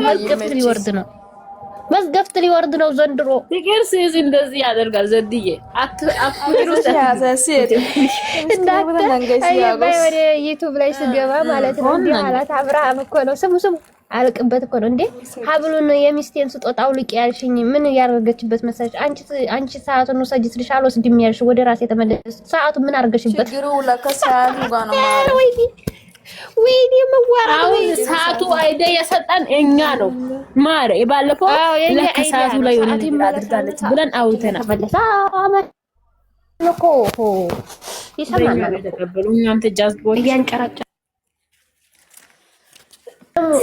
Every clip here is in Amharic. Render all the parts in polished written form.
መዝገፍት ሊወርድ ነው። መዝገፍት ሊወርድ ነው ዘንድሮ። ፍቅር ሲይዝ እንደዚህ ያደርጋል። ዘድዬ አፍቅሩ ሲያዘሲት ወደ ዩቲዩብ ላይ ስገባ ማለት ነው እንዴ አላት። አብርሃም እኮ ነው ስሙ አልቅበት እኮ ነው እንዴ ሀብሉን የሚስቴን ስጦታ አውልቂ ያልሽኝ ምን ያደረገችበት መሰለሽ? አንቺ ሰዓቱን ወሰጂ ስልሽ አልወስድም ያልሽ ወደ ራስ የተመለስ ሰዓቱን ምን አድርገሽበት? ችግሩ ለከሳሉ ጋር ነው ማለት ወይኔ መዋራው ሰዓቱ አይደ የሰጠን እኛ ነው ማረ የባለፈው ለከሳቱ ላይ የሆነ ነገር አድርጋለች ብለን አውተናል። ተመለሳ ለኮ ይሰማናል ተቀበሉ እኛም ተጃዝቦት እያንጨራጨ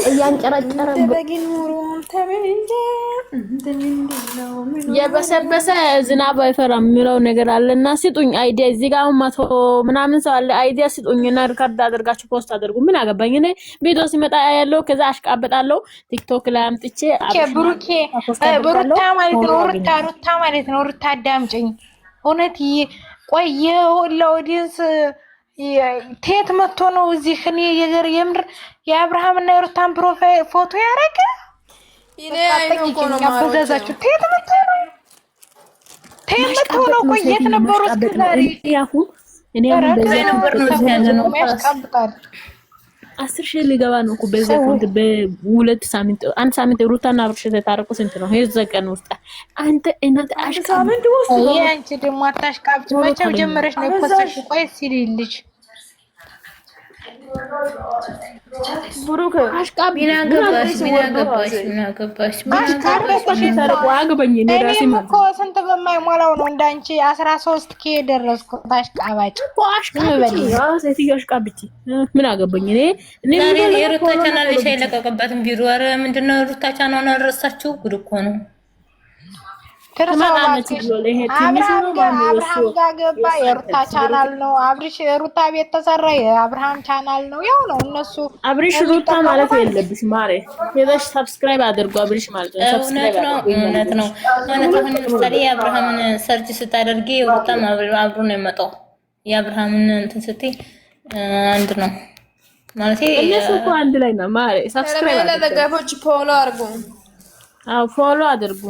እያንጨራጨረ የበሰበሰ ዝናብ አይፈራም የሚለው ነገር አለና ስጡኝ አይዲያ። እዚህ ጋር መቶ ምናምን ሰው አለ አይዲያ ስጡኝና ሪካርድ አድርጋችሁ ፖስት አድርጉ። ምን አገባኝ እኔ ቪዲዮ ሲመጣ ያለው ከዛ አሽቃበጣለሁ ቲክቶክ ላይ አምጥቼ ብሩኬ ሩታ ማለት ነው ሩታ አዳምጪኝ። እውነት ቆየው ለኦዲየንስ ቴት መጥቶ ነው እዚህ እኔ የምር የአብርሃም እና የሩታን ፕሮፋይል ፎቶ ያረገ እኔ አይኖኮ ነው ማረጋዛችሁ ቴት መጥቶ ነው ቆየት ነበሩ እስከዛሬ ያሁን እኔ በዚህ ነበር ነው ያለነው ያስቀምጣል 10,000 ሊገባ ነው እኮ በዚህ ኮንት በሁለት ሳምንት አንድ ሳምንት ሩታና አብርሽ ተታረቁ ስንት ነው የዘቀን ውስጥ አንተ እናት አሽቃብጥ አንቺ ደግሞ አታሽቃብጥ መቼም ጀመረሽ ነው ፖስታሽ ቆይ ሲልልሽ ብሩክ አሽቃብ ቢናገባሽ አገባኝ እኔ ራሴ ማለት ነው ስንት በማይሞላው ነው እንዳንቺ 13 ኬ ደረስኩ ታሽቃባጭ ሴትዮ አሽቃብጪ ምን አገባኝ እኔ የሩታ ቻናል ላይ አይለቀቅበትም ቢሮ ኧረ ምንድነው ሩታ ቻናል አረሳችሁ ጉድ እኮ ነው አብርሃም ጋር ገባ የሩታ ቻናል ነው አብርሽ ሩታ ቤት ተሰራ የአብርሃም ቻናል ነው ያው ነው እነሱ አብርሽ ሩታ ማለት የለብሽ ማሬ ሄደሽ ሰብስክራይብ አድርጉ አብርሽ ማለት ነው ሰብስክራይብ አድርጉ እውነት ነው አሁን ለምሳሌ የአብርሃምን ሰርች ስታደርጊ ሩታም አብሮ ነው የመጣው የአብርሃምን እንትን ስትይ አንድ ነው ማለት እነሱ እኮ አንድ ላይ ነው ማሬ ሰብስክራይብ አድርጉ ለደጋፎች ፎሎ አድርጉ ፎሎ አድርጉ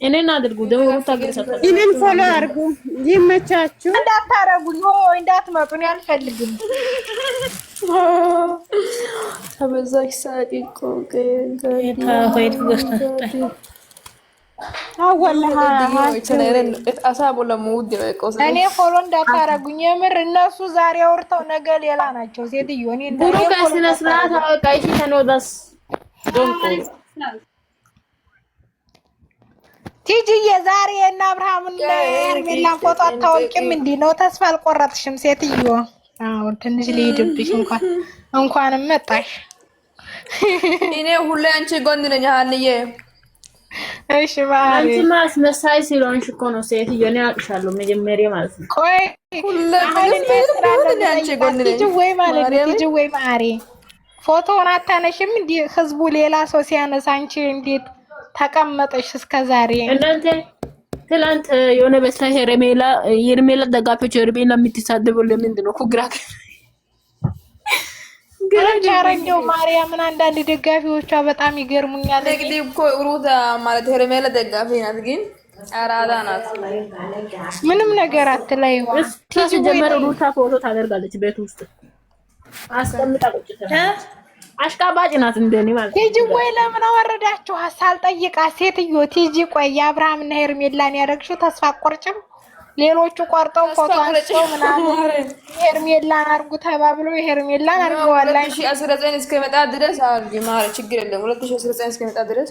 እኔን አድርጉ ደግሞ ሩታ ገሰፈ እኔን ፎሎ አድርጉ ይመቻችሁ እንዳታረጉኝ እንዳትመጡ ነው አልፈልግም ተበዛሽ ሳቂቆ ሆይት ጎስታ እኔ ፎሎ እንዳታረጉኝ የምር እነሱ ዛሬ አውርተው ነገ ሌላ ናቸው ሴትዮ እኔ ብሩክ ስነ ስርዓት አወቃይሽ ተኖዳስ ዶንቆ ቲጂዬ ዛሬ እና አብርሃምን ለሄርሜላን ፎቶ አታወቂም እንዴ ነው ተስፋ አልቆረጥሽም ሴትዮ አዎ ትንሽ ልሂድብሽ እንኳንም መጣሽ እኔ ሁሌ አንቺ ጎን ነኝ አንዬ እሺ ማለት አንቺ ማስመሳይ ስለሆንሽ እኮ ነው ሴትዮ እኔ አውቅሻለሁ መጀመሪያ ማለት ነው ቆይ ሁሌ አንቺ ጎን ነኝ ቲጂ ወይ ማሪ ፎቶውን አታነሽም እንዴ ህዝቡ ሌላ ሰው ሲያነሳ አንቺ እንዴት ተቀመጠሽ እስከዛሬ እናንተ ትላንት የሆነ በስራ ሄርሜላ ደጋፊዎች ሄርሜላ የምትሳደቡ ለምንድን ነው ኩግራክ ገራቻረንጆ ማርያምን አንዳንድ ደጋፊዎቿ በጣም ይገርሙኛል እንግዲህ እኮ ሩታ ማለት ሄርሜላ ደጋፊ ናት ግን አራዳ ናት ምንም ነገር አትለይም ቲጂ ጀመረ ሩታ ፎቶ ታደርጋለች ቤት ውስጥ አስቀምጣ ቁጭ አሽቃባጭ ናት እንደኔ ማለት ቲጂ ወይ ለምን አወረዳችሁ ሳልጠይቃት ሴትዮ ቲጂ ቆይ የአብርሃም እና ሄርሜላን ያደረግሽው ተስፋ ቆርጭም ሌሎቹ ቆርጠው ፎቶ አንስተው ምናምን ሄርሜላን አርጉ ተባብሎ ሄርሜላን አርገዋል 2019 እስከመጣ ድረስ አርጊ ማለት ችግር የለም 2019 እስከመጣ ድረስ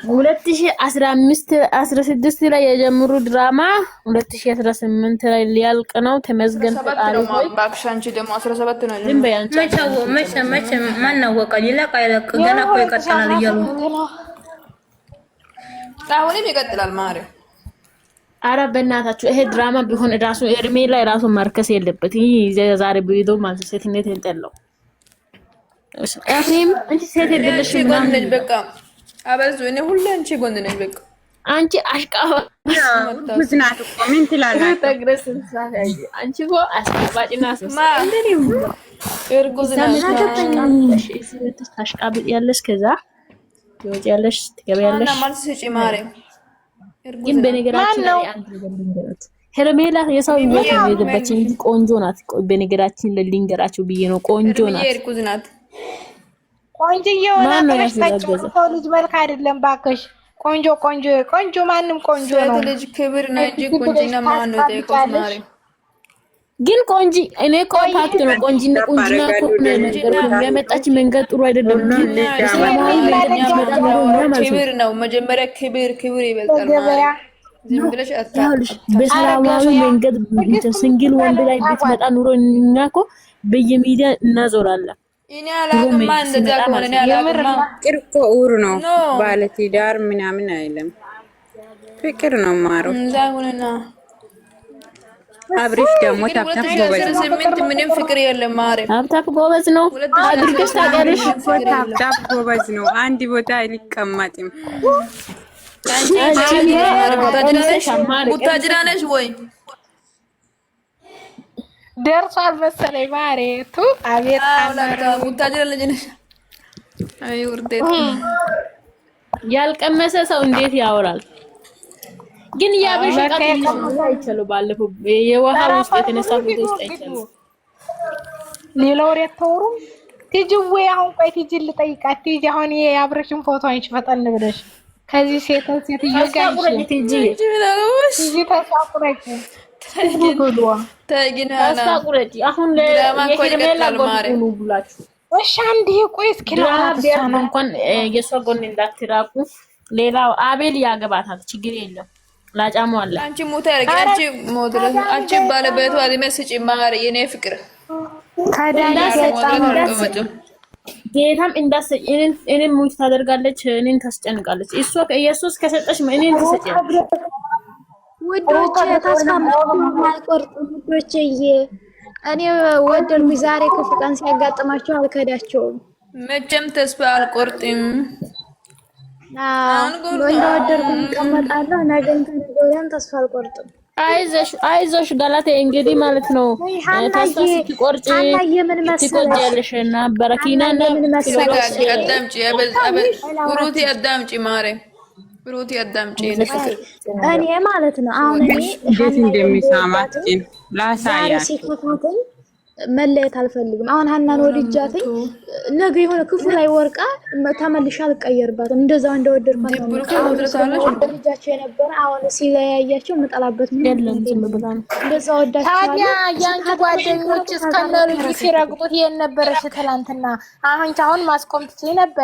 2015 16 ላይ የጀመሩ ድራማ 2018 ላይ ሊያልቅ ነው። ተመዝገን ፈጣሪ ሆይ ባክሻንቺ ደግሞ 17 ነው። ዝም በይ አንቺ መቼ ማን አወቀ? ይለቅ አይለቅ ገና እኮ ይቀጥላል እያሉ አሁንም ይቀጥላል ማለት አረ በእናታችሁ ይሄ ድራማ ቢሆን ራሱ ሄርሜላ ራሱ ማርከስ የለበት። ይሄ ዛሬ ቪዲዮ ማለት ሴትነት እንጠለው አፍሪም እንት ሴት አይደለሽ ምናምን በቃ አበዙ እኔ ሁሉ አንቺ ጎን ነኝ በቃ አንቺ አሽቃባ ጉዝናት እኮ ምን ትላለች? ተግረስ አንቺ እኮ አስቀባጭና አስመሳይ እርጉዝ ነሽ። ታሽቃብጥ ያለሽ ከዛ ትወጪያለሽ ትገቢያለሽ። ግን በነገራችን ላይ አንድ ነገር ልንገራት፣ ሄርሜላ የሰው ህይወት የሄደበት እንጂ ቆንጆ ናት። በነገራችን ላይ ልንገራችሁ ብዬ ነው። ቆንጆ ናት። እርጉዝ ናት። ቆንጆዬ ሆናለች። ሰው ልጅ መልክ አይደለም ባክሽ። ቆንጆ ማንም ቆንጆ ነው። ልጅ ክብር ነው እንጂ ቆንጆና ማን ነው ተቆማሪ? ግን ቆንጂ እኔ እኮ ፓክት ነው ቆንጂና ቆንጂና እኮ ነው ነገርኩኝ። የመጣች መንገድ ጥሩ አይደለም። ሰላማዊ መንገድ ያመጣ ነው ማለት ክብር ነው። መጀመሪያ ክብር ይበልጣል ማለት ዝም ብለሽ አታውሽ። በሰላማዊ መንገድ ሲንግል ወንድ ላይ ብትመጣ ኑሮ እኛ እኮ በየሚዲያ እናዞራለን። እኔ አላውቅም እንደዛ ከሆነ እኔ አላውቅም። ፍቅር እኮ ኡር ነው። ባለትዳር ምናምን አይደለም። ፍቅር ነው ማረው። እንደዛ ሆነና አብሪሽ ደግሞ ታፕታፕ ጎበዝ ነው። ምንም ፍቅር የለም ማረም። ታፕታፕ ጎበዝ ነው። አድርገሽ ታውቂያለሽ? ታፕታፕ ጎበዝ ነው። አንድ ቦታ አይቀመጥም። ቡታጅራ ነሽ ወይ? ደርሷል መሰለኝ ማሬቱ። አቤት ቡታጅራ ልጅ ነሽ? አይ ውርደት! ያልቀመሰ ሰው እንዴት ያወራል? ግን ያበሽ ቃጥልሽ አይቻለው። ባለፈው የውሃ ውስጥ የተነሳ ፎቶ ውስጥ አይቻለው። ሌላው ወሬ ተወሩ። ትጅዌ አሁን ቆይ ትጅ ልጠይቃት። ትጅ አሁን የአብረሽን ፎቶ አንቺ ፈጠን ብለሽ ከዚህ ሴትዮ ጋር ትጅ ተሳቁረች ተሳቁረች። አሁን የሄርሜላ ጎን ነው ብላችሁ እሺ። አንዴ ቆይ እስኪ እንኳን የሷ ጎን እንዳትራቁ። ሌላው አቤል ያገባታል፣ ችግር የለም። ላጫሙ አለ። አንቺ ሞታ ያርጋች ሞድረስ አንቺ ባለቤቷ አለመስጭ ማር የኔ ፍቅር ጌታም እንዳሰጭ እኔን ሙት ታደርጋለች፣ እኔን ታስጨንቃለች። እሷ ከኢየሱስ ከሰጠሽ እኔን ትሰጪያለሽ። ውዶቼ ተስፋ አልቆርጥም። ውዶቼ እኔ ወደድኩኝ። ዛሬ ክፉ ቀን ሲያጋጥማቸው አልከዳቸውም። መቼም ተስፋ አልቆርጥም። ወደድኩኝ እቀመጣለሁ። ነገን ከነገ ወዲያም ተስፋ አልቆርጥም። አይዞሽ ገላቴ እንግዲህ ማለት ነው። ተስፋ ስትቆርጪ ትቆጃለሽና በረኪናና አዳምጪ። ሩቲ አዳምጪ ማሬ ሩቲ አዳምጪ። እኔ ማለት ነው አሁን እኔ እንዴት እንደሚሳማት ላሳያት መለየት አልፈልግም። አሁን ሀናን ወድጃትኝ ነገ የሆነ ክፉ ላይ ወርቃ ተመልሼ አልቀየርባትም። እንደዛው እንደወደድኳት ነው ወደጃቸው የነበረ አሁን ሲለያያቸው መጣላበት ምን የለም። ዝም ብላ ነው እንደዛው ወዳቸው። ታዲያ ያንቺ ጓደኞች እስከነልጅ ሲረግጡት የነበረሽ ትላንትና አሁን ማስቆም ትችይ ነበር።